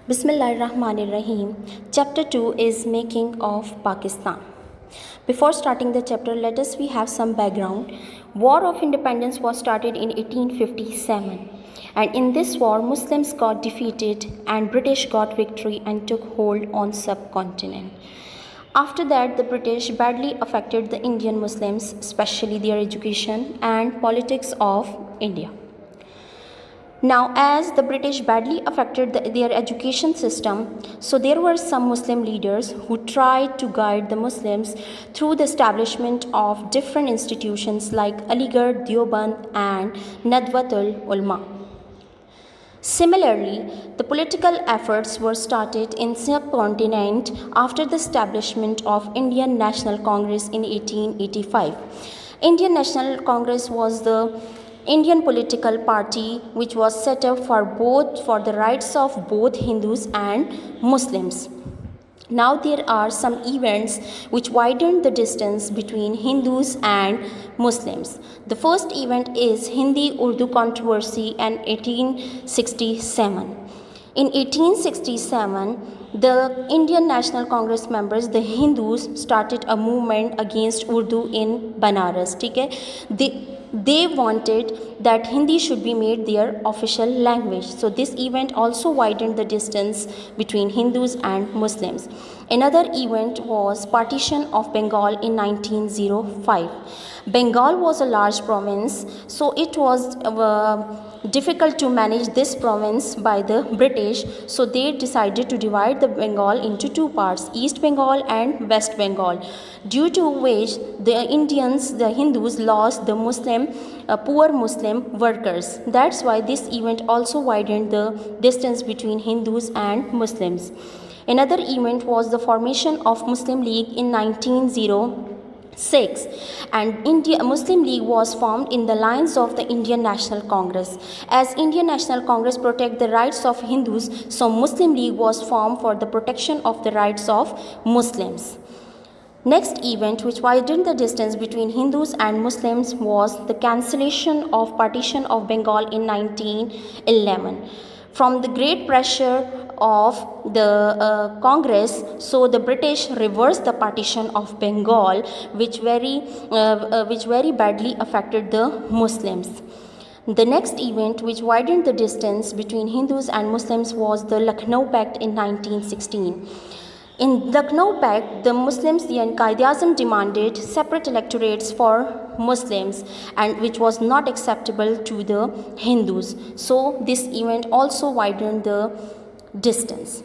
Bismillahirrahmanirrahim. Chapter 2 is Making of Pakistan. Before starting the chapter, let us we have some background. War of Independence was started in 1857, and in this war Muslims got defeated and British got victory and took hold on subcontinent. After that, the British badly affected the Indian Muslims, especially their education and politics of India. Now, as the British badly affected their education system, so there were some Muslim leaders who tried to guide the Muslims through the establishment of different institutions like Aligarh, Deoband, and Nadwatul Ulama. Similarly, the political efforts were started in subcontinent after the establishment of Indian National Congress in 1885. Indian National Congress was the Indian political party which was set up for the rights of both Hindus and Muslims. Now there are some events which widened the distance between Hindus and Muslims. The first event is Hindi-Urdu controversy in 1867. In 1867, the Indian National Congress members, the Hindus, started a movement against Urdu in Banaras. They wanted that Hindi should be made their official language. So this event also widened the distance between Hindus and Muslims. Another event was partition of Bengal in 1905. Bengal was a large province, so it was difficult to manage this province by the British, so they decided to divide the Bengal into two parts, East Bengal and West Bengal, due to which the Hindus lost the poor Muslim workers. That's why this event also widened the distance between Hindus and Muslims. Another event was the formation of Muslim League in 1906, and Muslim League was formed in the lines of the Indian National Congress. As Indian National Congress protect the rights of Hindus, so Muslim League was formed for the protection of the rights of Muslims. Next event which widened the distance between Hindus and Muslims was the cancellation of partition of Bengal in 1911. From the great pressure of the Congress, so the British reversed the partition of Bengal, which very badly affected the Muslims. The next event which widened the distance between Hindus and Muslims was the Lucknow Pact in 1916. In Lucknow Pact, the Muslims and Quaid-e-Azam demanded separate electorates for Muslims, and which was not acceptable to the Hindus. So this event also widened the distance.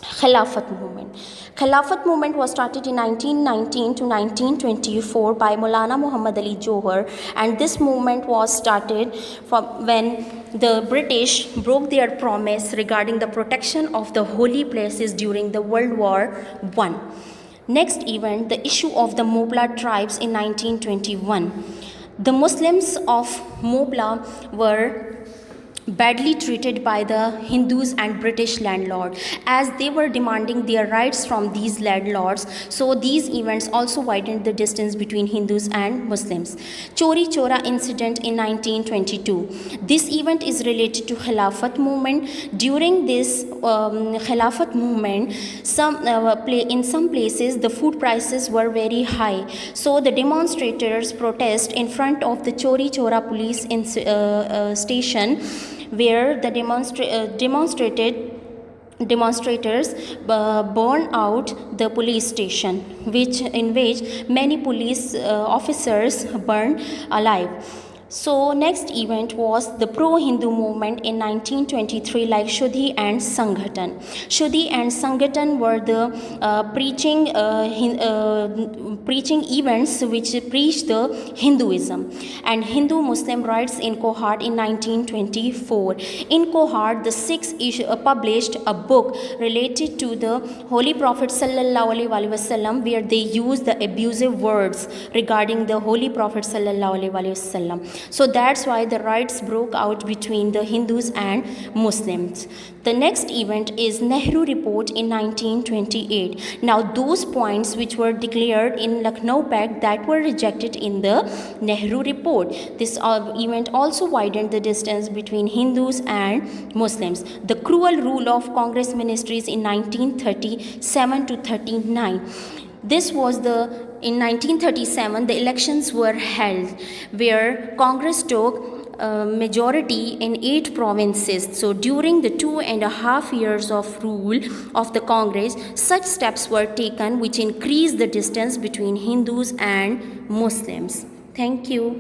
Khilafat movement. Khilafat movement was started in 1919 to 1924 by Maulana Muhammad Ali Johar, and this movement was started from when the British broke their promise regarding the protection of the holy places during the World War I. Next event, the issue of the Mobla tribes in 1921. The Muslims of Mobla were badly treated by the Hindus and British landlord, as they were demanding their rights from these landlords. So these events also widened the distance between Hindus and Muslims. Chori Chora incident in 1922. This event is related to Khilafat movement. During this Khilafat movement, in some places the food prices were very high. So the demonstrators protest in front of the Chori Chora police station, where the demonstrators burn out the police station, in which many police officers burned alive. So next event was the pro-Hindu movement in 1923, like Shuddhi and Sanghatan. Shuddhi and Sanghatan were the preaching events which preached the Hinduism and Hindu-Muslim rights in Kohart in 1924. In Kohart, the Sikhs published a book related to the Holy Prophet Sallallahu Alaihi Wasallam, where they used the abusive words regarding the Holy Prophet Sallallahu Alaihi Wasallam. So that's why the riots broke out between the Hindus and Muslims. The next event is Nehru Report in 1928. Now those points which were declared in Lucknow Pact that were rejected in the Nehru Report. This event also widened the distance between Hindus and Muslims. The cruel rule of Congress ministries in 1937 to 39. This was in 1937 the elections were held where Congress took majority in 8 provinces. So during the 2.5 years of rule of the Congress, such steps were taken which increased the distance between Hindus and Muslims. Thank you.